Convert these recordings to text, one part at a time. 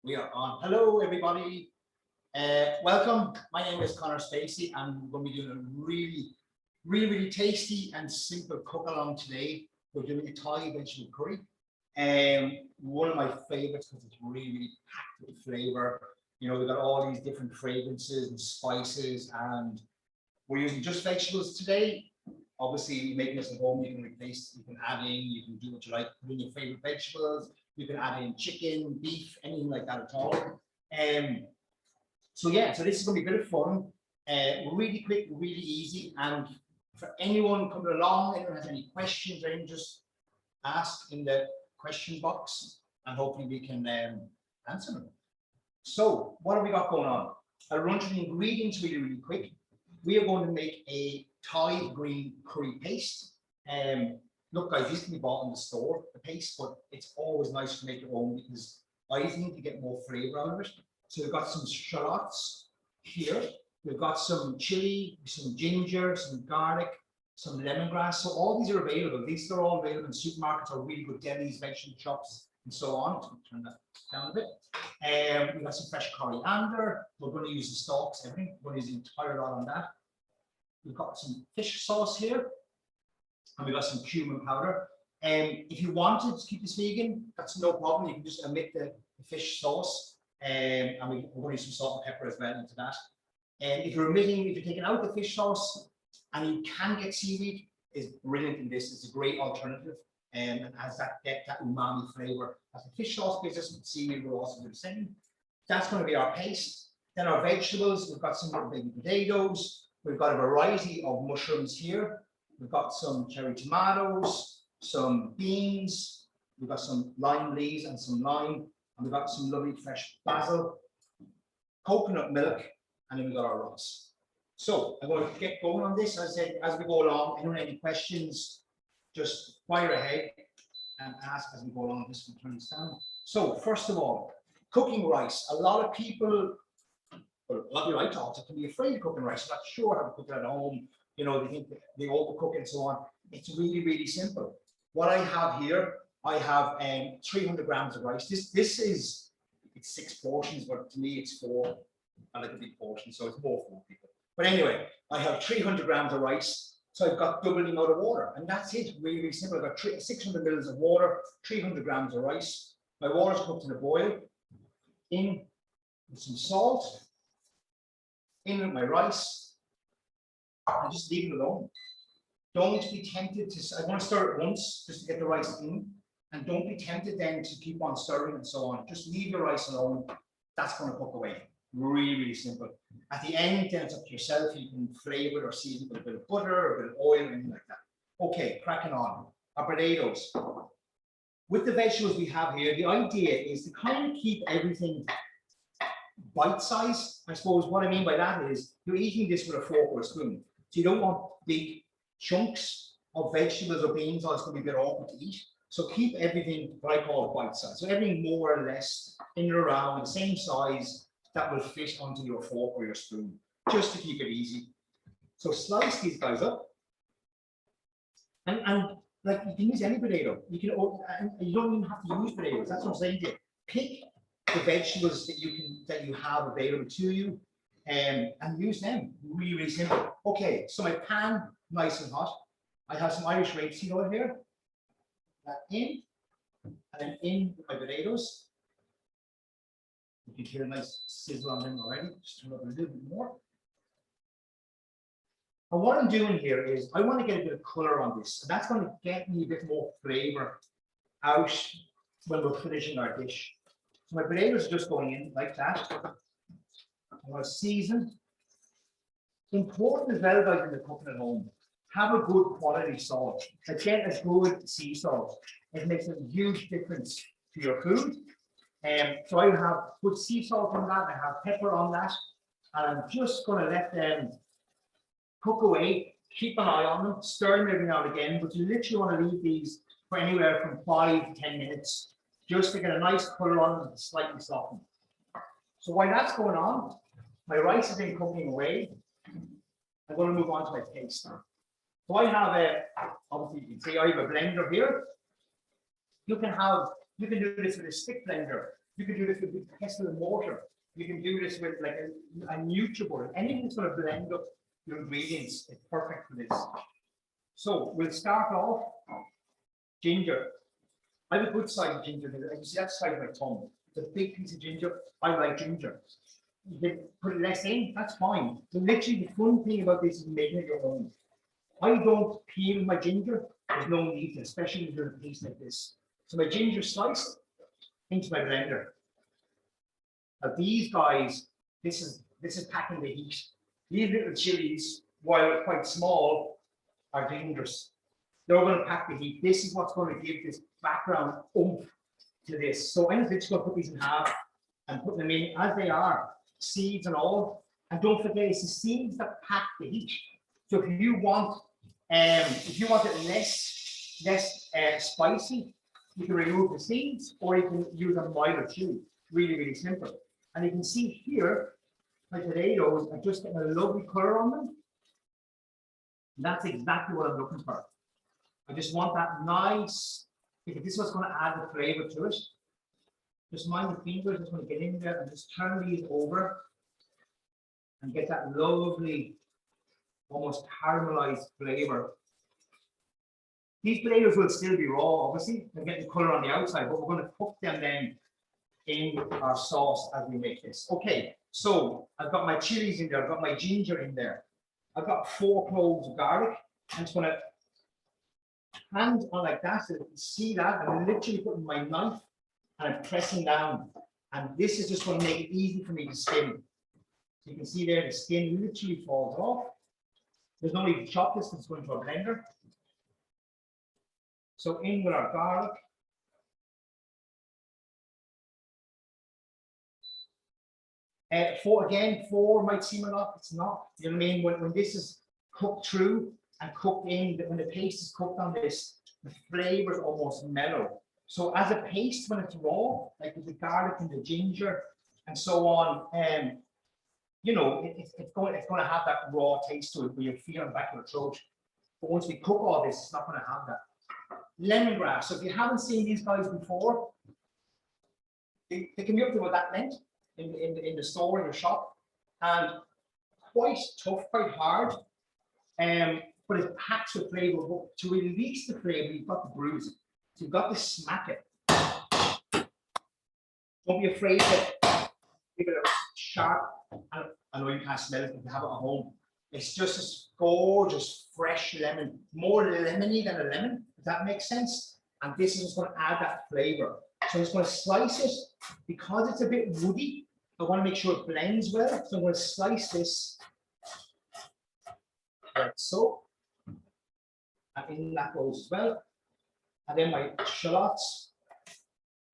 We are on. Hello, everybody. Welcome. My name is Chef Spacey, and we're going to be doing a really tasty and simple cook along today. We're doing a Thai vegetable curry. One of my favorites because it's really packed with flavor. You know, we've got all these different fragrances and spices, and we're using just vegetables today. Obviously, making this at home, you can replace, you can add in, you can do what you like, put in your favorite vegetables. You can add in chicken, beef, anything like that at all. So this is going to be a bit of fun, really quick, really easy. And for anyone coming along, anyone has any questions, or anything, just ask in the question box, and hopefully we can answer them. So what have we got going on? I'll run through the ingredients really quick. We are going to make a Thai green curry paste. Look, guys, these can be bought in the store, the paste, but it's always nice to make your own because I think you get more flavor out of it. So we've got some shallots here. We've got some chili, some ginger, some garlic, some lemongrass. So all these are available. These are all available in supermarkets or really good delis, vegetable shops, and so on. Turn that down a bit. We've got some fresh coriander. We're going to use the stalks, everything. We're going to use the entire lot on that. We've got some fish sauce here. And we've got some cumin powder. If you wanted to keep this vegan, that's no problem. You can just omit the fish sauce. And we're going to use some salt and pepper as well into that. And if you're taking out the fish sauce and you can get seaweed, is brilliant in this. It's a great alternative. And has that umami flavor. As the fish sauce gives us, seaweed will also do the same. That's going to be our paste. Then our vegetables, we've got some little baby potatoes. We've got a variety of mushrooms here. We've got some cherry tomatoes, some beans, we've got some lime leaves and some lime, and we've got some lovely fresh basil, coconut milk, and then we've got our rice. So I'm going to get going on this. As I said, as we go along, anyone have any questions, just fire ahead and ask as we go along. This will turn this down. So first of all, cooking rice. A lot of people, well, a lot of people I talk to can be afraid of cooking rice. They're not sure how to cook it at home. You know, they think they overcook and so on. It's really simple. What I have here, I have 300 grams of rice. This is, it's 6 portions, but to me it's 4. I like a big portion, so it's more for people. But anyway, I have 300 grams of rice. So I've got double the amount of water, and that's it. Really simple. I've got 600 mils of water, 300 grams of rice. My water's cooked in a boil. In with some salt. In with my rice. And just leave it alone. Don't be tempted to, I want to stir it once just to get the rice in, and don't be tempted then to keep on stirring and so on. Just leave your rice alone. That's going to cook away. Really simple. At the end, then it's up to yourself. You can flavor it or season it with a bit of butter or a bit of oil, anything like that. Okay, cracking on. Our potatoes. With the vegetables we have here, the idea is to kind of keep everything bite size. I suppose what I mean by that is you're eating this with a fork or a spoon. So you don't want big chunks of vegetables or beans, or it's going to be a bit awkward to eat. So keep everything what I call bite size. So everything more or less in and around the same size that will fit onto your fork or your spoon, just to keep it easy. So slice these guys up. And like you can use any potato. You can, and you don't even have to use potatoes. That's what I'm saying to you. Pick the vegetables that you have available to you. And use them. Really simple. Okay, so my pan nice and hot. I have some Irish rapeseed oil here. That in, and then in with my potatoes. You can hear a nice sizzle on them already. Just turn up a little bit more. And what I'm doing here is I want to get a bit of color on this, and that's going to get me a bit more flavor out when we're finishing our dish. So my potatoes are just going in like that. I'm going to season. Important as well, guys, in the cooking at home. Have a good quality salt. Get a good sea salt. It makes a huge difference to your food. So I have good sea salt on that. I have pepper on that. And I'm just going to let them cook away. Keep an eye on them. Stir them every now and again. But you literally want to leave these for anywhere from 5 to 10 minutes. Just to get a nice color on them and slightly soften. So while that's going on, my rice has been cooking away. I'm going to move on to my paste now. So I have obviously you can see I have a blender here. You can do this with a stick blender. You can do this with pestle and mortar. You can do this with like a NutriBullet. Anything that's going to blend up your ingredients is perfect for this. So we'll start off ginger. I have a good size ginger. You can see that size of my thumb. It's a big piece of ginger. I like ginger. You can put less in, that's fine. So literally the fun thing about this is making it your own. I don't peel my ginger. There's no need to, especially if you're doing a piece like this. So my ginger sliced into my blender. Now these guys, this is packing the heat. These little chilies, while quite small, are dangerous. They're going to pack the heat. This is what's going to give this background oomph to this. So I'm just going to put these in half and put them in as they are, seeds and all. And don't forget, it's the seeds that pack the heat. So if you want it less spicy, you can remove the seeds, or you can use a milder chili. Really, really simple. And you can see here, my potatoes are just getting a lovely color on them. And that's exactly what I'm looking for. I just want that nice, because this is what's going to add the flavor to it. Just mind the fingers, just want to get in there and just turn these over and get that lovely, almost caramelized flavor. These potatoes will still be raw, obviously, and get the color on the outside, but we're going to cook them then in our sauce as we make this. Okay, so I've got my chilies in there, I've got my ginger in there, I've got 4 cloves of garlic. I'm just going to hand on like that so you can see that. I'm literally putting my knife and I'm pressing down, and this is just going to make it easy for me to skin. So you can see there the skin literally falls off. There's no need to chop this because it's going to a blender. So in with our garlic. Four might seem a lot, it's not. You know what I mean? When this is cooked through and cooked in, when the paste is cooked on this, the flavor is almost mellow. So as a paste, when it's raw, like with the garlic and the ginger and so on, you know, it's going to have that raw taste to it where you feel in the back of your throat. But once we cook all this, it's not going to have that. Lemongrass. So if you haven't seen these guys before, they can be up to about that length in the store, in your shop, and quite tough, quite hard, but it packs with flavor. But to release the flavor, you've got to bruise it. So you've got to smack it. Don't be afraid to give it a sharp. I know you can't smell it, but you have it at home. It's just this gorgeous, fresh lemon, more lemony than a lemon, if that makes sense. And this is just going to add that flavor. So I'm just going to slice it. Because it's a bit woody, I want to make sure it blends well. So I'm going to slice this like so. And in that goes as well. And then my shallots,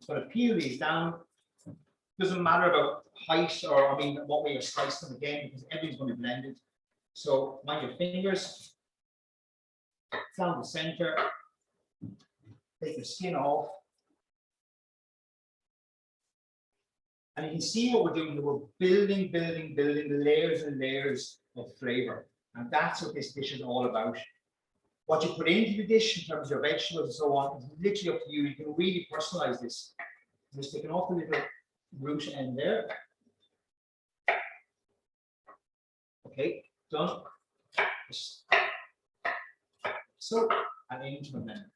I'm going to peel these down. Doesn't matter about height or, I mean, what way you slice them again, because everything's going to be blended. So mind your fingers, down the center, take the skin off. And you can see what we're doing here. We're building layers and layers of flavor. And that's what this dish is all about. What you put into the dish in terms of your vegetables and so on is literally up to you. You can really personalize this. I'm just taking off the little root end there. Okay, done. So, and into the blender.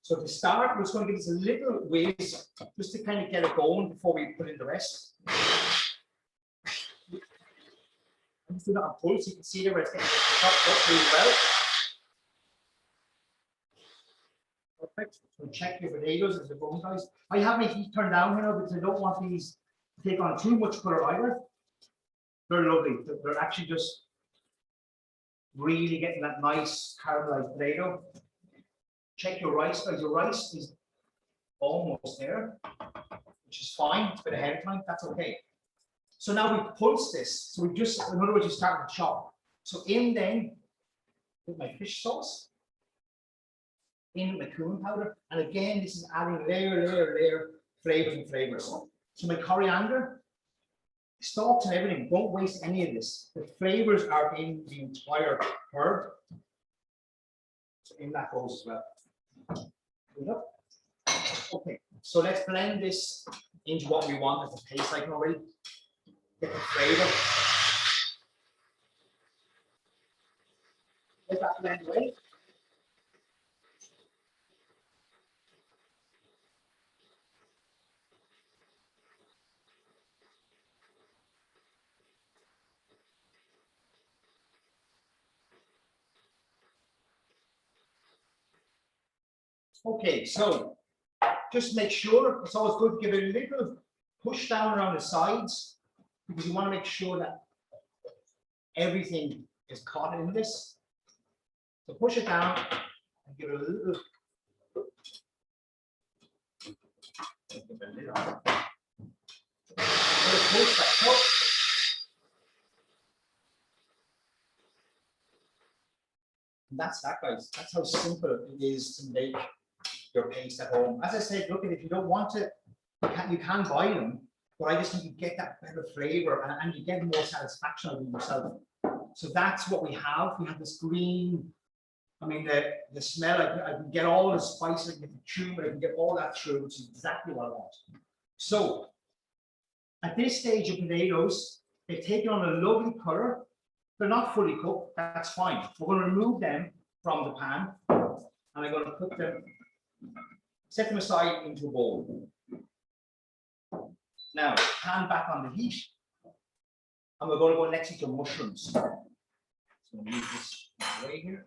So to start, we're just going to give this a little whiz just to kind of get it going before we put in the rest. Just do that on full so you can see there where it's getting chopped up really well. Perfect. So check your potatoes as they're going, guys. I have my heat turned down here because I don't want these to take on too much color either. They're lovely. They're actually just really getting that nice caramelized potato. Check your rice, guys. Your rice is almost there, which is fine. It's a bit ahead of time. That's okay. So now we pulse this. So we just, in other words, you start to chop. So in then with my fish sauce, in with my cumin powder, and again, this is adding layer, flavors and flavors. So my coriander, stalks and everything. Don't waste any of this. The flavors are in the entire herb. So in that goes as well. Okay, so let's blend this into what we want as a paste like already. Get the flavor. Let that blend away. Okay, so just make sure, it's always good to give it a little push down around the sides because you want to make sure that everything is caught in this. So push it down and give it a little. Give it a little push, like so. And that's that, guys. That's how simple it is to make your paste at home. As I said, look, if you don't want to, you can buy them, but I just think you get that better flavor and you get more satisfaction out of yourself. So that's what we have. We have this green, I mean, the smell, I can get all the spice, I can get the cumin, I can get all that through, which is exactly what I want. So at this stage of potatoes, they've taken on a lovely color. They're not fully cooked, that's fine. We're going to remove them from the pan and I'm going to put them, set them aside into a bowl. Now, pan back on the heat and we're going to go next into mushrooms. So move this away here.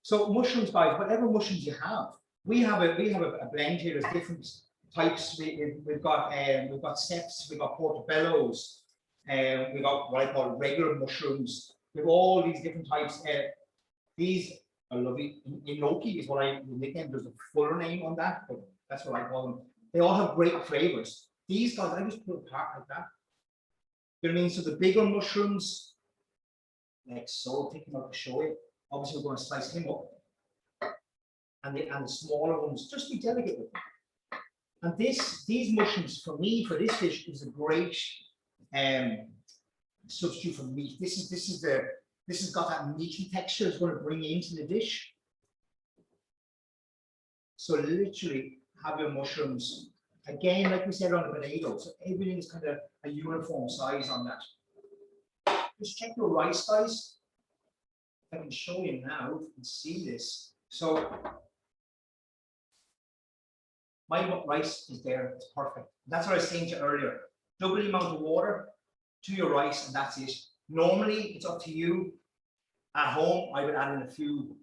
So mushrooms, guys, whatever mushrooms you have, we have a blend here. There's different types. We've got ceps, we've got portobellos, we've got what I call regular mushrooms. We have all these different types. These are lovely. Enoki is what I nicknamed. There's a fuller name on that, but that's what I call them. They all have great flavors. These guys, I just put apart like that. You know what I mean? So the bigger mushrooms, like so, take them out to show you. Obviously, we're going to slice them up. And the smaller ones, just be delicate with them. And these mushrooms, for me, for this dish, is a great substitute for meat. This has got that meaty texture it's going to bring into the dish. So literally have your mushrooms, again, like we said on the potato, so everything is kind of a uniform size on that. Just check your rice, guys. I can show you now, you can see this. So my rice is there, it's perfect. That's what I was saying to you earlier. Double the amount of water to your rice, and that's it. Normally, it's up to you. At home, I would add in a few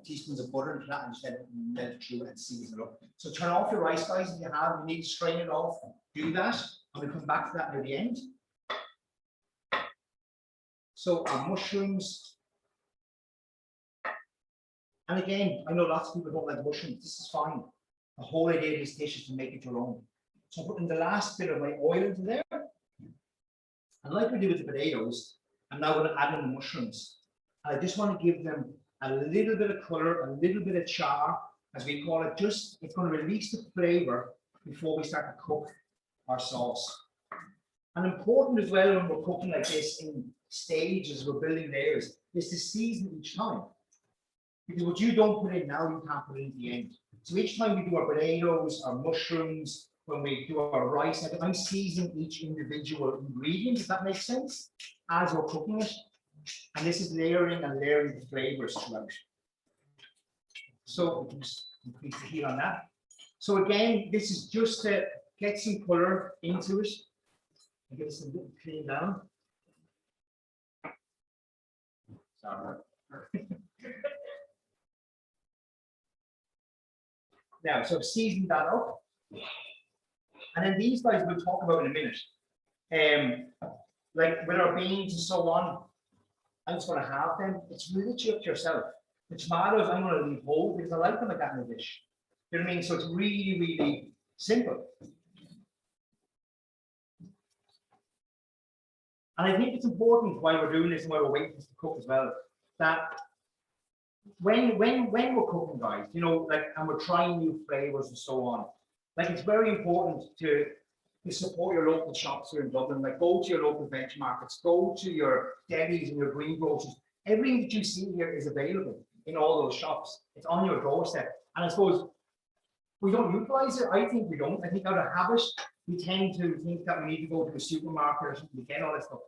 teaspoons of butter into that and just let it through and season it up. So turn off your rice, guys, if you have, you need to strain it off, do that. I'm gonna come back to that near the end. So our mushrooms. And again, I know lots of people don't like mushrooms, this is fine. The whole idea of this dish is to make it your own. So I'm putting the last bit of my oil into there. And like we did with the potatoes, I'm now going to add in the mushrooms. I just want to give them a little bit of color, a little bit of char, as we call it. Just, it's going to release the flavor before we start to cook our sauce. And important as well when we're cooking like this in stages, we're building layers, is to season each time. Because what you don't put in now, you can't put in at the end. So each time we do our potatoes, our mushrooms, when we do our rice, I'm seasoning each individual ingredient, if that makes sense, as we're cooking it. And this is layering and layering the flavors throughout. So we can just increase the heat on that. So again, this is just to get some color into it and get this a little clean down. Sorry. Now, so I've seasoned that up. And then these guys we'll talk about in a minute. Like with our beans and so on, I'm just going to have them. It's literally up to yourself. The tomatoes I'm going to leave whole because I like them like that in the dish. You know what I mean? So it's really, really simple. And I think it's important while we're doing this and while we're waiting to cook as well, that when we're cooking, guys, you know, like, and we're trying new flavors and so on, like it's very important to support your local shops here in Dublin. Like go to your local veg markets, go to your delis and your greengrocers. everything that you see here is available in all those shops. It's on your doorstep. And I suppose we don't utilize it. I think we don't. I think out of habit, we tend to think that we need to go to a supermarket or something to get all this stuff.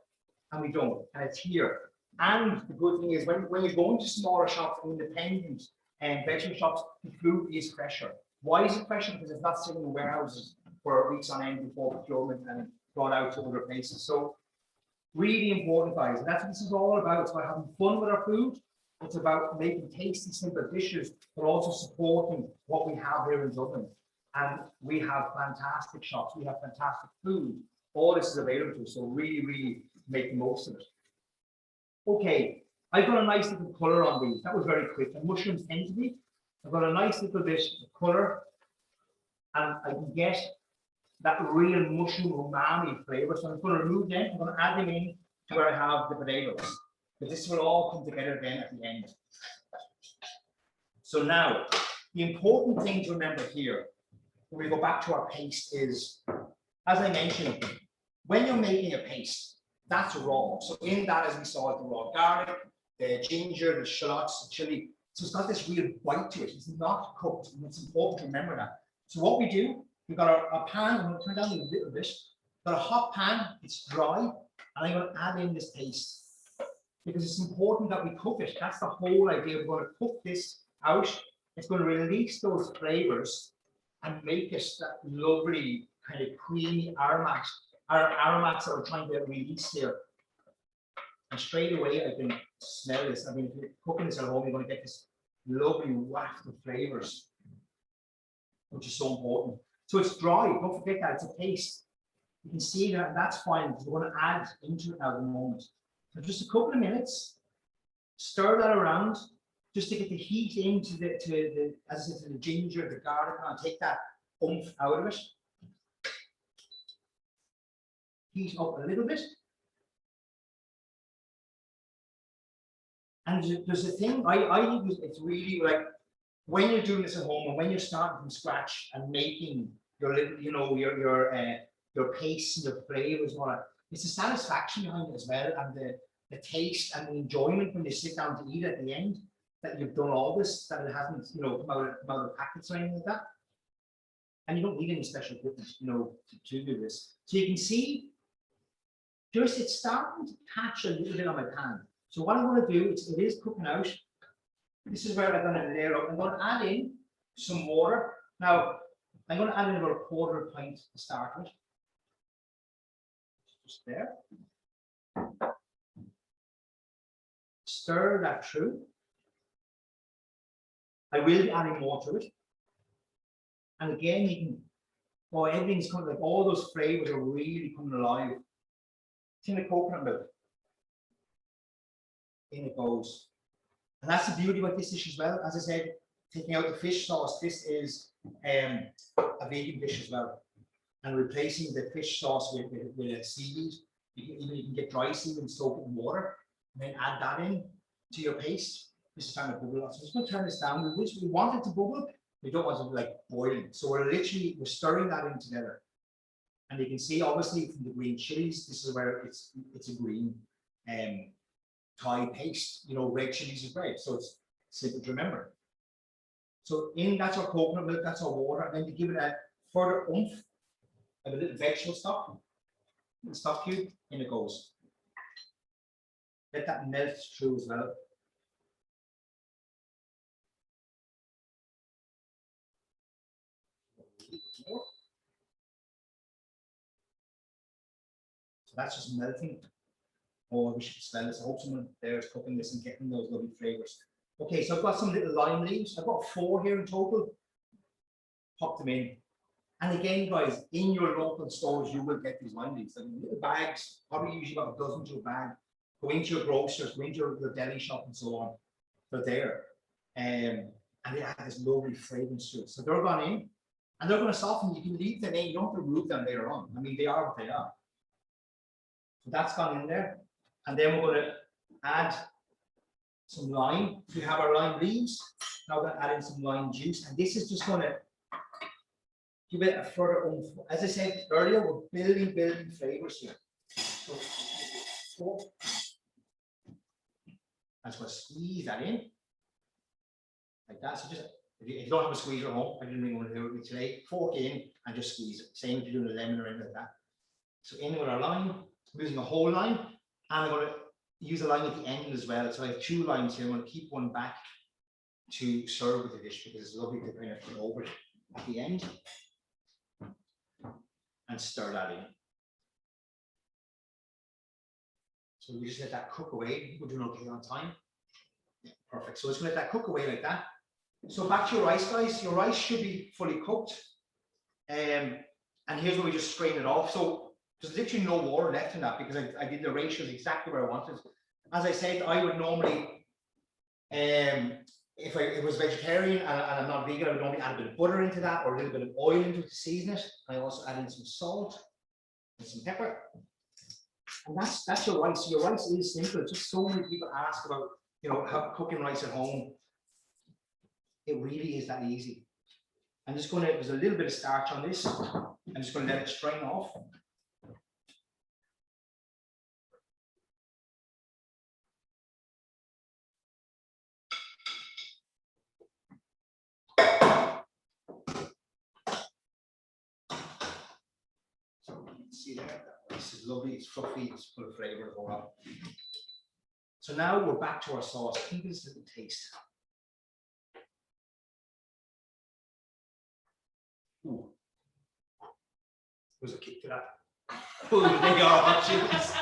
And we don't. And it's here. And the good thing is when you're going to smaller shops, independent and vegetable shops, the food is fresher. Why is it fresher? Because it's not sitting in warehouses for weeks on end before procurement and brought out to other places. So really important, guys. And that's what this is all about. It's about having fun with our food. It's about making tasty, simple dishes, but also supporting what we have here in Dublin. And we have fantastic shops. We have fantastic food. All this is available to us. So really, really make the most of it. Okay, I've got a nice little colour on these. That was very quick. And mushrooms tend to be. I've got a nice little bit of colour. And I can get that real mushroom umami flavour. So I'm going to remove them. I'm going to add them in to where I have the potatoes. But this will all come together again at the end. So now, the important thing to remember here, when we go back to our paste is, as I mentioned, when you're making a paste, that's raw. So in that, as we saw, the raw garlic, the ginger, the shallots, the chili. So it's got this real bite to it. It's not cooked. And it's important to remember that. So what we do, we've got our pan. I'm going to turn down a little bit. Got a hot pan. It's dry. And I'm going to add in this paste. Because it's important that we cook it. That's the whole idea. We're going to cook this out. It's going to release those flavors and make it that lovely kind of creamy aromats that we're trying to release here. And straight away, I can smell this. I mean, if you're cooking this at home, you're going to get this lovely waft of flavors, which is so important. So it's dry. Don't forget that. It's a paste. You can see that, and that's fine because we're going to add into it now at the moment. So just a couple of minutes, stir that around, just to get the heat into the as I said, to the ginger, the garlic, and take that oomph out of it. Heat up a little bit. And there's a thing I think it's really like when you're doing this at home and when you're starting from scratch and making your little, you know, your paste and your flavors and all that. It's the satisfaction behind it as well, and the taste and the enjoyment when you sit down to eat at the end that you've done all this, that it hasn't, you know, come out of packets or anything like that. And you don't need any special equipment, you know, to do this. So you can see, just it's starting to catch a little bit on my pan. So what I'm going to do is, it is cooking out. This is where I'm going to layer up. I'm going to add in some water. Now, I'm going to add in about a quarter of a pint to start with. Just there. Stir that through. I will be adding more to it. And again, you can, oh, everything's coming, like all those flavors are really coming alive. Tin of coconut milk. In it goes. And that's the beauty about this dish as well. As I said, taking out the fish sauce, this is a vegan dish as well. And replacing the fish sauce with a seaweed. You can get dry seaweed and soak it in water, and then add that in to your paste. This is trying to bubble up. So I'm just going to turn this down. We want it to bubble. We don't want it to like boiling. So we're stirring that in together. And you can see obviously from the green chilies, this is where it's a green Thai paste. You know, red chilies is red. So it's simple to remember. So that's our coconut milk, that's our water. And then to give it a further oomph, a little vegetable stock, cube, in it goes. Let that melt through as well. So that's just melting. Oh, we should smell this. I hope someone there is cooking this and getting those lovely flavors. Okay, so I've got some little lime leaves. I've got 4 here in total. Pop them in. And again, guys, in your local stores, you will get these lime leaves. Little bags, probably usually about a dozen to a bag. Go into your grocers, go into your deli shop and so on. They're there. And they have this lovely fragrance to it. So they're gone in and they're going to soften. You can leave them in, you don't have to remove them later on. I mean, they are what they are. So that's gone in there. And then we're going to add some lime. We have our lime leaves. Now we're going to add in some lime juice. And this is just going to give it a further oomph. As I said earlier, we're building flavors here. So, I'm just going to squeeze that in like that. So just if you don't have a squeezer at home, I didn't really want to do it with me today. Fork in and just squeeze it. Same if you're doing a lemon or anything like that. So in with our lime, I'm using a whole lime, and I'm going to use a lime at the end as well. So I have 2 limes here. I'm going to keep one back to serve with the dish because it's lovely to kind of put over it at the end and stir that in. So we just let that cook away. We're doing okay on time. Yeah, perfect. So it's going to let that cook away like that. So back to your rice, guys. Your rice should be fully cooked. And here's where we just strain it off. So there's literally no water left in that because I did the ratios exactly where I wanted. As I said, I would normally, if it was vegetarian and I'm not vegan, I would normally add a bit of butter into that or a little bit of oil into it to season it. I also add in some salt and some pepper. And that's your rice. Your rice is simple. Just so many people ask about, you know, how cooking rice at home. It really is that easy. I'm just going to, there's a little bit of starch on this. I'm just going to let it strain off. See there, that rice is lovely, it's fluffy, it's full of flavour. So now we're back to our sauce. Give this a little taste. Ooh. There's a kick to that. Oh, they are hot chilies.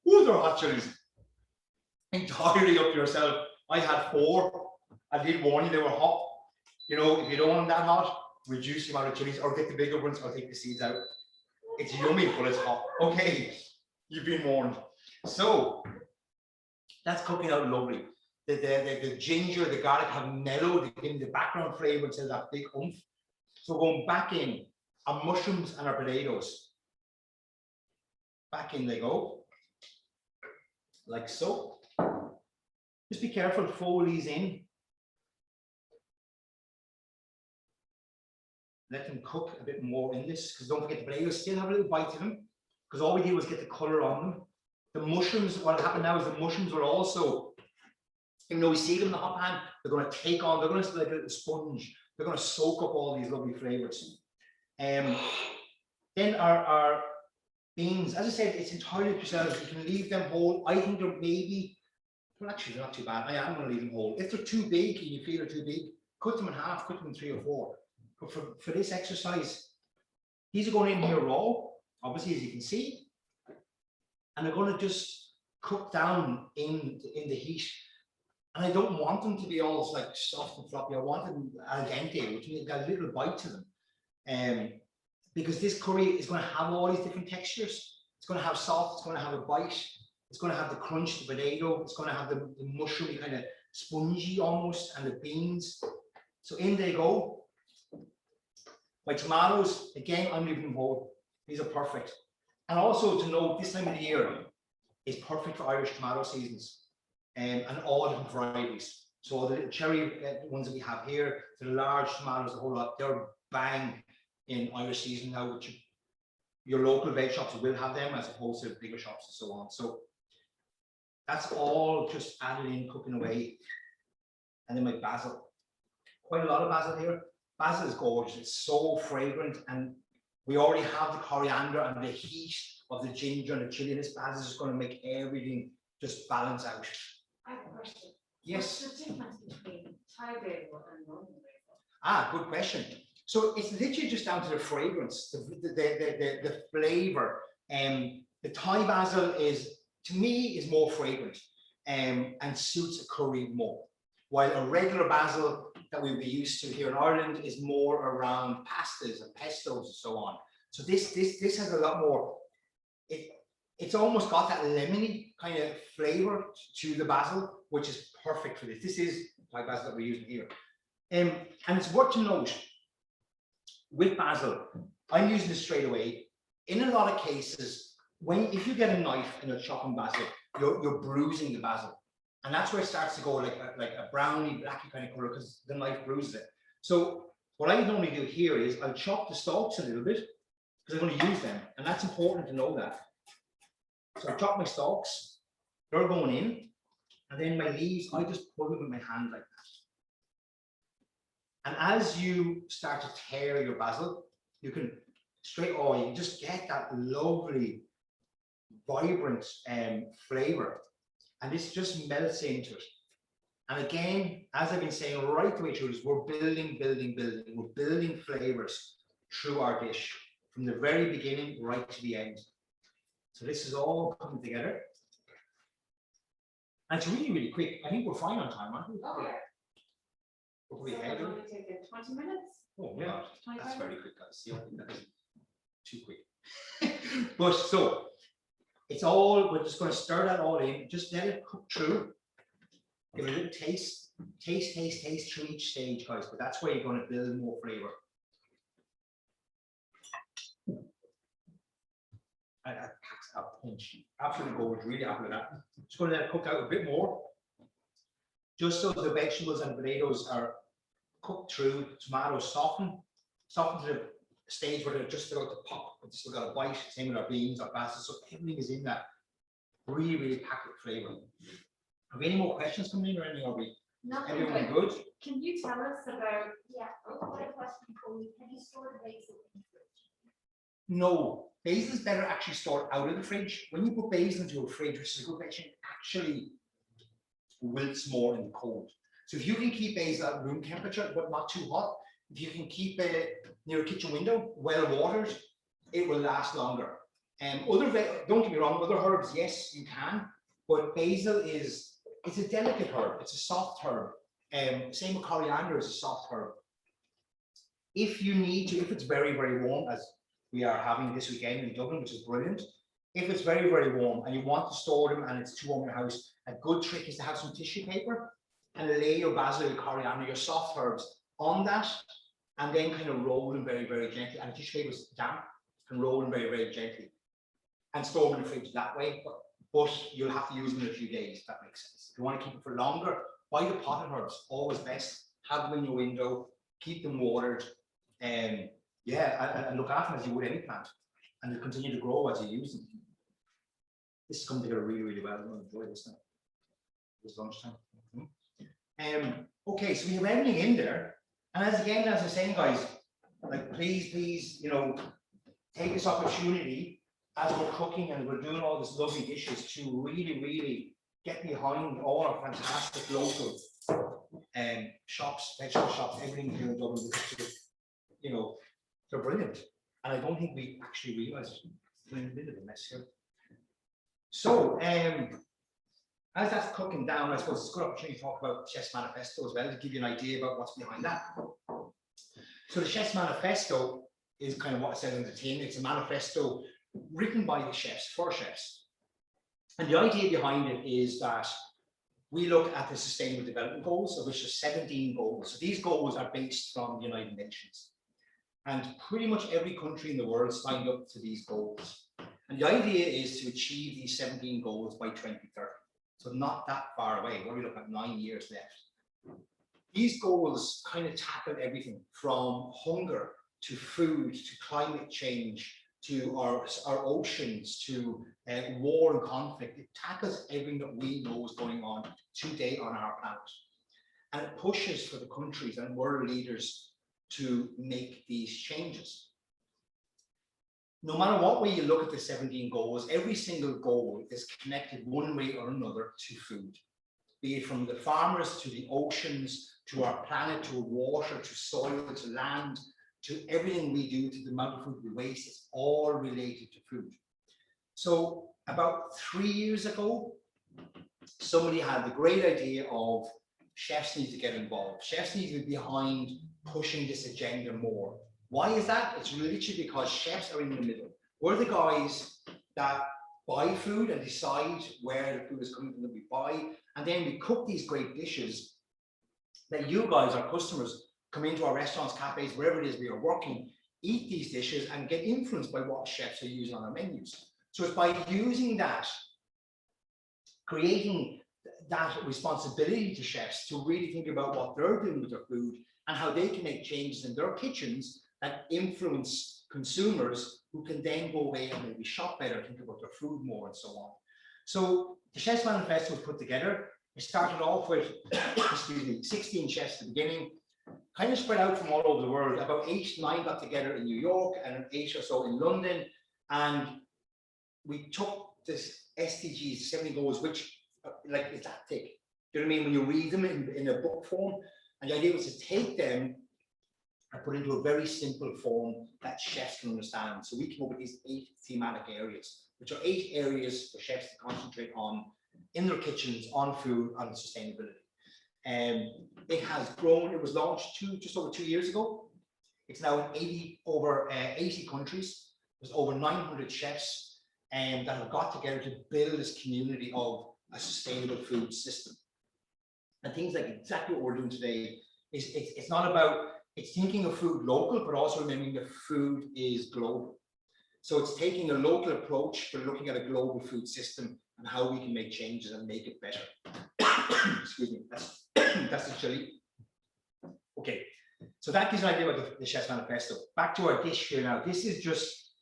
Ooh, they're hot chilies. Entirely up to yourself. I had 4. I did warn you they were hot. You know, if you don't want them that hot, reduce the amount of chilies or get the bigger ones or take the seeds out. It's yummy, but it's hot. Okay, you've been warned. So that's cooking out lovely. The ginger, the garlic have mellowed, giving the background flavor to that big oomph. So going back in, our mushrooms and our potatoes. Back in they go, like so. Just be careful, fold these in. Let them cook a bit more in this, because don't forget the potatoes still have a little bite to them, because all we did was get the color on them. The mushrooms, what happened now is the mushrooms will also, even though we see them in the hot pan, they're going to take on, they're going to like a little sponge. They're going to soak up all these lovely flavors. Then our beans, as I said, it's entirely up to yourselves. You can leave them whole. I think they're maybe, well, actually, they're not too bad. I am going to leave them whole. If they're too big and you feel they're too big, cut them in half, cut them in 3 or 4. But for this exercise, these are going in here raw, obviously, as you can see, and they're going to just cook down in the heat. And I don't want them to be all like soft and floppy. I want them al dente, which means got a little bite to them. Because this curry is going to have all these different textures. It's going to have salt, it's going to have a bite, it's going to have the crunch, the potato, it's going to have the mushroomy kind of spongy almost, and the beans. So in they go. My tomatoes, again, I'm leaving them whole. These are perfect. And also to note, this time of the year is perfect for Irish tomato seasons, and all different varieties. So the little cherry ones that we have here, the large tomatoes, the whole lot, they're bang in Irish season now, which your local veg shops will have them as opposed to bigger shops and so on. So that's all just added in, cooking away. And then my basil, quite a lot of basil here. Basil is gorgeous, it's so fragrant, and we already have the coriander and the heat of the ginger and the chili. This basil is just going to make everything just balance out. I have a question. Yes. What's the difference between Thai basil and Roman basil? Ah, good question. So it's literally just down to the fragrance, the flavor. The Thai basil is, to me, is more fragrant and suits a curry more. While a regular basil that we'd be used to here in Ireland is more around pastas and pestos and so on. So this has a lot more, it's almost got that lemony kind of flavor to the basil, which is perfect for this. This is Thai basil that we're using here. And it's worth to note, with basil, I'm using this straight away. In a lot of cases, if you get a knife and you're chopping basil, you're bruising the basil. And that's where it starts to go like a browny, blacky kind of color, because the knife bruises it. So what I normally do here is I'll chop the stalks a little bit, because I'm going to use them. And that's important to know that. So I chop my stalks, they're going in. And then my leaves, I just pull them with my hand like that. And as you start to tear your basil, you can you can just get that lovely, vibrant flavor. And this just melts into it. And again, as I've been saying right the way through this, we're building. We're building flavors through our dish from the very beginning right to the end. So this is all coming together. And it's really, really quick. I think we're fine on time, aren't we? Oh, yeah. What we So had? it'll only take 20 minutes? Oh, yeah. 25 That's very minutes? quick, guys. See, I think that's too quick. But so it's all, we're just going to stir that all in, just let it cook through. Give it a little taste through each stage, guys, but that's where you're going to build more flavor. That packs a punch. Absolutely gold, really happy with that. Just going to let it cook out a bit more. Just so the vegetables and potatoes are cooked through, tomatoes soften to the stage where they're just about to pop, but they still got a bite. Same with our beans, our basil, so everything is in that really, really packed with flavor. Have we any more questions coming in or anything? Are we? Nothing, Everyone but good? can you tell us about, Yeah, I've got a question for you. Have you stored basil in the fridge? No, basil is better actually stored out of the fridge. When you put basil into a fridge, which is a good question, it actually wilts more in the cold. So if you can keep basil at room temperature, but not too hot, if you can keep it near a kitchen window, well watered, it will last longer. Don't get me wrong, other herbs, yes, you can, but basil it's a delicate herb. It's a soft herb. Same with coriander is a soft herb. If you need to, if it's very, very warm, as we are having this weekend in Dublin, which is brilliant. If it's very, very warm and you want to store them and it's too warm in your house, a good trick is to have some tissue paper and lay your basil, your coriander, your soft herbs on that, and then kind of roll them very, very gently. And the tissue paper is damp, and roll them very, very gently. And store them in the fridge that way. But you'll have to use them in a few days, if that makes sense. If you want to keep it for longer, buy the potted herbs, always best. Have them in your window, keep them watered, and look after them as you would any plant. And they'll continue to grow as you use them. This is coming together really, really well. I'm going to enjoy this now. It's lunchtime. Okay, so we have everything in there. And as I was saying, guys, like please, take this opportunity as we're cooking and we're doing all these lovely dishes to really, really get behind all our fantastic local shops, vegetable shops, everything here in Dublin. They're brilliant. And I don't think we actually realize we're in a bit of a mess here. So, as that's cooking down, I suppose it's a good opportunity to talk about Chef's Manifesto as well, to give you an idea about what's behind that. So the Chef's Manifesto is kind of what it says on the tin. It's a manifesto written by the chefs, for chefs. And the idea behind it is that we look at the Sustainable Development Goals, of which there's 17 goals. So these goals are based from the United Nations. And pretty much every country in the world signed up to these goals. And the idea is to achieve these 17 goals by 2030. So not that far away. We're looking at 9 years left. These goals kind of tackle everything from hunger to food to climate change to our oceans to war and conflict. It tackles everything that we know is going on today on our planet. And it pushes for the countries and world leaders to make these changes. No matter what way you look at the 17 goals, every single goal is connected one way or another to food, be it from the farmers to the oceans, to our planet, to water, to soil, to land, to everything we do, to the amount of food we waste. It's all related to food. So about 3 years ago, somebody had the great idea of chefs need to get involved. Chefs need to be behind pushing this agenda more. Why is that? It's literally because chefs are in the middle. We're the guys that buy food and decide where the food is coming from that we buy, and then we cook these great dishes that you guys, our customers, come into our restaurants, cafes, wherever it is we are working, eat these dishes and get influenced by what chefs are using on our menus. So it's by using that, creating that responsibility to chefs to really think about what they're doing with their food and how they can make changes in their kitchens that influence consumers who can then go away and maybe shop better, think about their food more and so on. So the Chef's Manifesto was put together. it started off with, excuse me, 16 chefs at the beginning, kind of spread out from all over the world. About 8, 9 got together in New York and 8 or so in London. And we took this SDGs, 70 goals, which like is that thick. Do you know what I mean? When you read them in a book form, and the idea was to take them and put into a very simple form that chefs can understand. So we came up with these 8 thematic areas, which are 8 areas for chefs to concentrate on in their kitchens, on food, on sustainability. It has grown. It was launched just over 2 years ago. It's now in over 80 countries. There's over 900 chefs that have got together to build this community of a sustainable food system. And things like exactly what we're doing today is it's not about, it's thinking of food local, but also remembering that food is global. So it's taking a local approach, but looking at a global food system and how we can make changes and make it better. Excuse me, that's the chili. Okay, so that gives an idea about the Chef's Manifesto. Back to our dish here now. This is just,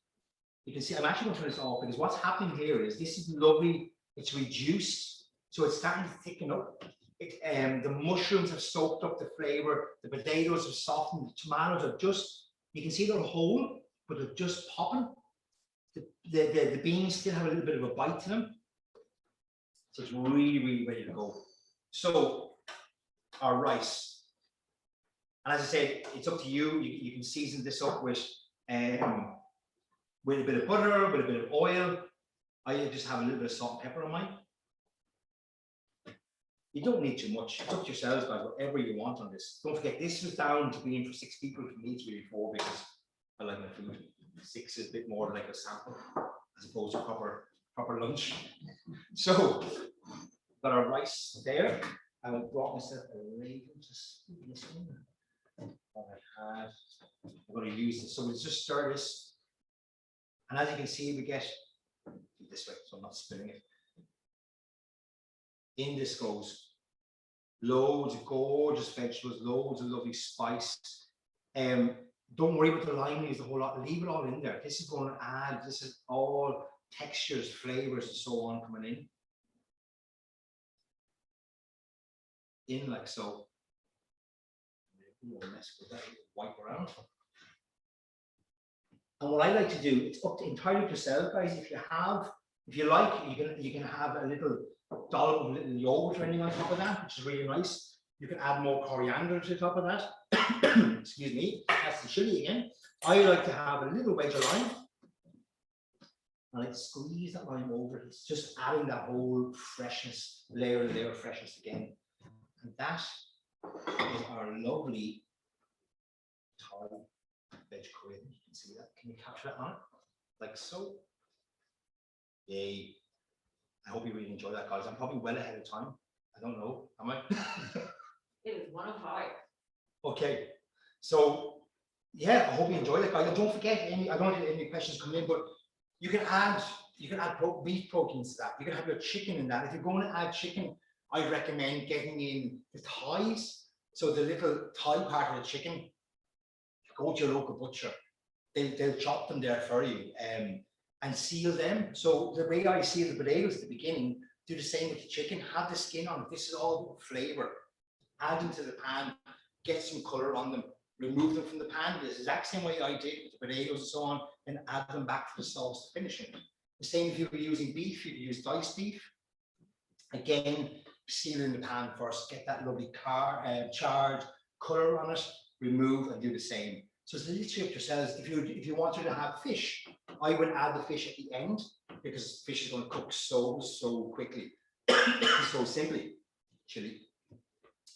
you can see, I'm actually going to turn this off because what's happening here is this is lovely. It's reduced, so it's starting to thicken up. The mushrooms have soaked up the flavor. The potatoes have softened. The tomatoes are just, you can see they're whole, but they're just popping. The beans still have a little bit of a bite to them. So it's really, really ready to go. So our rice. And as I said, it's up to you. You can season this up with a bit of butter, with a bit of oil. I just have a little bit of salt and pepper on mine. You don't need too much. It's up to yourselves, guys, whatever you want on this. Don't forget, this was down to being for 6 people. For me, it's really 4 because I like my food. 6 is a bit more like a sample as opposed to proper lunch. So, got our rice there. I brought myself a ladle to spoon this in. I'm going to use this. So we'll just stir this. And as you can see, we get this way, so I'm not spilling it. In this goes loads of gorgeous vegetables, loads of lovely spice. Don't worry about the lime leaves a whole lot, leave it all in there. This is going to add, this is all textures, flavors, and so on coming in like so. Mess with that, wipe around. And what I like to do, it's up to entirely yourself, guys. If you like, you can have a little dollop of little yogurt or anything on top of that, which is really nice. You can add more coriander to the top of that. Excuse me, that's the chili again. I like to have a little wedge of lime. And I squeeze that lime over. It's just adding that whole freshness, layer of freshness again. And that is our lovely Thai veg curry. You can see that. Can you capture that on it? Like so. Yay. I hope you really enjoy that, guys. I'm probably well ahead of time. I don't know. Am I? It is 1:05. Okay. So yeah, I hope you enjoy that, guys. Don't forget I don't have any questions coming in, but you can add beef proteins to that. You can have your chicken in that. If you're going to add chicken, I recommend getting in the thighs. So the little thigh part of the chicken, go to your local butcher. They'll chop them there for you and seal them. So the way I seal the potatoes at the beginning, do the same with the chicken. Have the skin on it. This is all flavor. Add them to the pan. Get some color on them. Remove them from the pan. The exact same way I did with the potatoes and so on. And add them back to the sauce to finish it. The same if you were using beef. You could use diced beef. Again, seal in the pan first. Get that lovely charred color on it. Remove and do the same. So it's literally up to yourselves. If you wanted to have fish, I would add the fish at the end because fish is going to cook so quickly, so simply. Chili,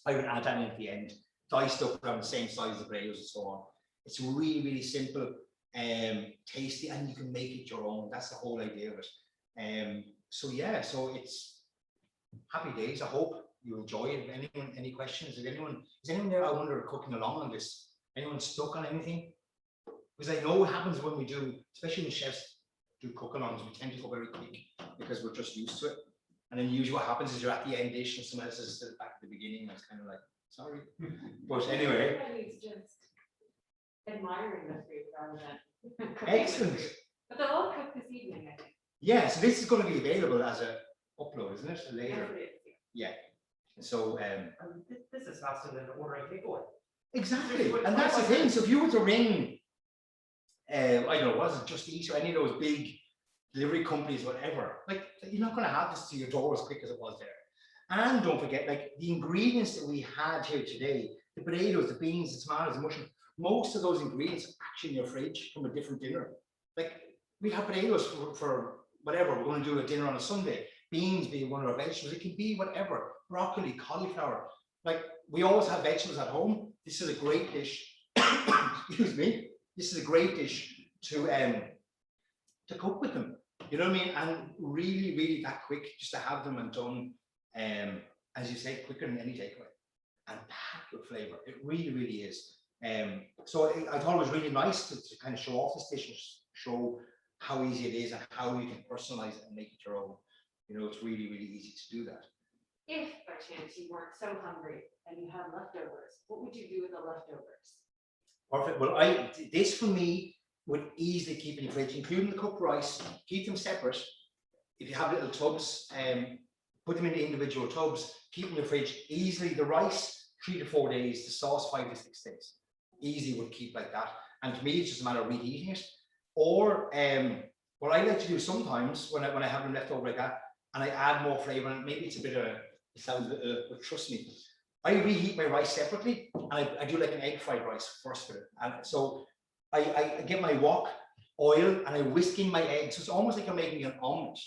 I would add that in at the end. Diced up around the same size as the potatoes and so on. It's really simple, tasty, and you can make it your own. That's the whole idea of it. So yeah, so it's happy days. I hope you enjoy it. If any questions? Is anyone there? I wonder cooking along on this. Anyone stuck on anything? Because I know what happens when we do, especially when chefs do cook-alongs, we tend to go very quick because we're just used to it. And then usually what happens is you're at the end dish and someone else is still back at the beginning and it's kind of like, sorry. But anyway. Everybody's just admiring the food rather than cooking Excellent. the food. But they'll all cook this evening, I think. Yeah, so this is going to be available as a upload, isn't it? Later. Yes, it is, Yeah. So This is faster than ordering takeaway. exactly, and that's the thing. So if you were to ring, I don't know, was it Just Eat or any of those big delivery companies, whatever, like you're not going to have this to your door as quick as it was there. And don't forget, like the ingredients that we had here today, the potatoes, the beans, the tomatoes, the mushroom, most of those ingredients are actually in your fridge from a different dinner. Like we have potatoes for whatever, we're going to do a dinner on a Sunday, beans being one of our vegetables, it can be whatever, broccoli, cauliflower. Like we always have vegetables at home. This is a great dish. Excuse me. This is a great dish to cook with them. You know what I mean? And really, really that quick, just to have them and done, as you say, quicker than any takeaway, and packed with flavor. It really, really is. So I thought it was really nice to kind of show off this dish and show how easy it is and how you can personalize it and make it your own. You know, it's really, really easy to do that. If by chance you weren't so hungry and you had leftovers, what would you do with the leftovers? Perfect. Well, this for me would easily keep in the fridge, including the cooked rice. Keep them separate. If you have little tubs, put them in the individual tubs. Keep them in the fridge. Easily, the rice 3 to 4 days, the sauce 5 to 6 days. Easy would keep like that. And to me, it's just a matter of reheating it. Or what I like to do sometimes when I have them left over like that, and I add more flavor, and maybe it's a bit of it sounds a bit, but trust me, I reheat my rice separately, and I do like an egg fried rice first with it. And so I get my wok oil and I whisk in my eggs. So it's almost like you're making an omelette.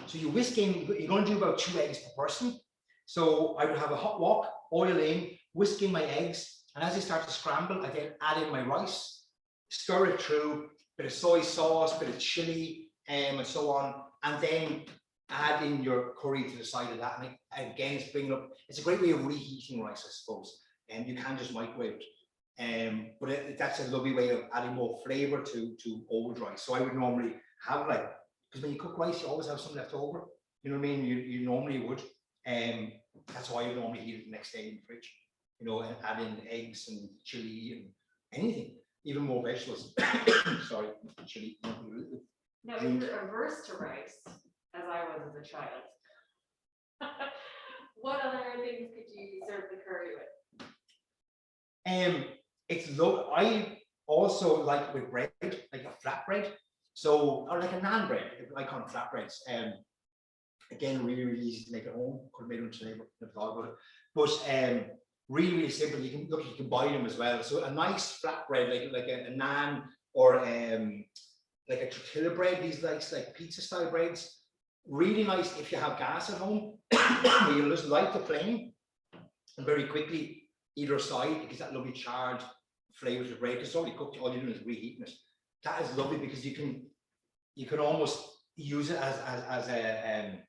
So you whisk in, you're going to do about 2 eggs per person. So I would have a hot wok, oil in, whisk in my eggs, and as they start to scramble, I then add in my rice, stir it through, bit of soy sauce, bit of chili, and so on, and then add in your curry to the side of that. And again, it's bringing up, it's a great way of reheating rice, I suppose. And you can just microwave it. But that's a lovely way of adding more flavor to old rice. So I would normally have like, because when you cook rice, you always have some left over. You know what I mean? You normally would. That's why you normally eat it the next day in the fridge. You know, and add in eggs and chili and anything, even more vegetables. Sorry, chili. Now, if you're averse to rice, as I was as a child, what other things could you serve the curry with? It's low. I also like with bread, like a flatbread. So, or like a naan bread. I call them flatbreads. Again, really, really easy to make at home. Could have made them today, but never thought about it. But really, really simple. You can buy them as well. So a nice flatbread, like a naan or like a tortilla bread. These like pizza style breads. Really nice if you have gas at home. You just light the flame and very quickly either side, because that lovely charred flavor of the bread. It's already cooked. All you're doing is reheating it. That is lovely because you can almost use it as a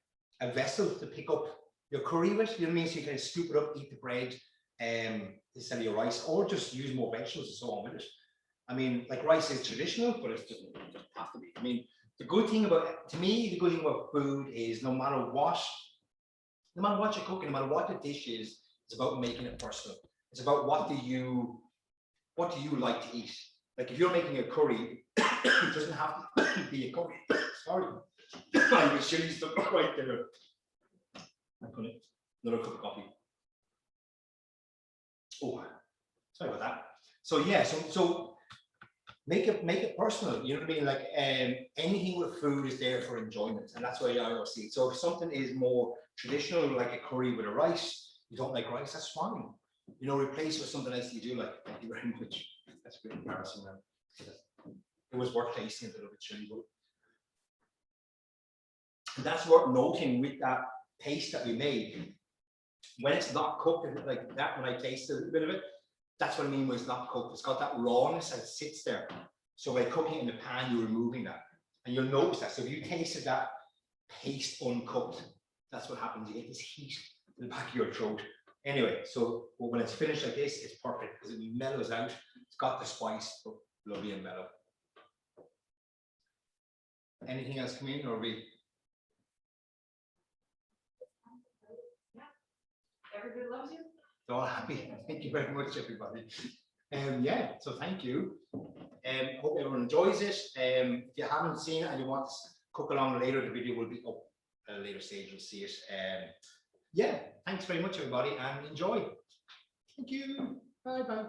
vessel to pick up your curry with. You know what I mean? So you can scoop it up, eat the bread, instead of your rice, or just use more vegetables and so on with it. I mean, like rice is traditional, but it doesn't have to be. I mean, the good thing about food is no matter what you're cooking, no matter what the dish is, it's about making it personal. It's about what do you like to eat. Like if you're making a curry, it doesn't have to be a curry. Sorry, I'm chili stuff right there. I'm gonna another cup of coffee. Oh, sorry about that. So yeah, so make it personal. You know what I mean? Like anything with food is there for enjoyment, and that's why I always see it. So if something is more traditional, like a curry with a rice, you don't like rice, that's fine. You know, replace it with something else you do like. Thank you very much. That's a bit embarrassing now. It was worth tasting a little bit chili, but and that's worth noting with that paste that we made. When it's not cooked like that, when I tasted a little bit of it, that's what I mean when it's not cooked. It's got that rawness that sits there. So by cooking it in the pan, you're removing that. And you'll notice that. So if you tasted that paste uncooked, that's what happens. You get this heat in the back of your throat. Anyway, so when it's finished like this, it's perfect because it mellows out. It's got the spice, but lovely and mellow. Anything else come in or we? Everybody loves you? They're all happy. Thank you very much, everybody. Yeah, so thank you. Hope everyone enjoys it. If you haven't seen it and you want to cook along later, the video will be up at a later stage. You'll see it. yeah, thanks very much, everybody, and enjoy. Thank you. Bye bye.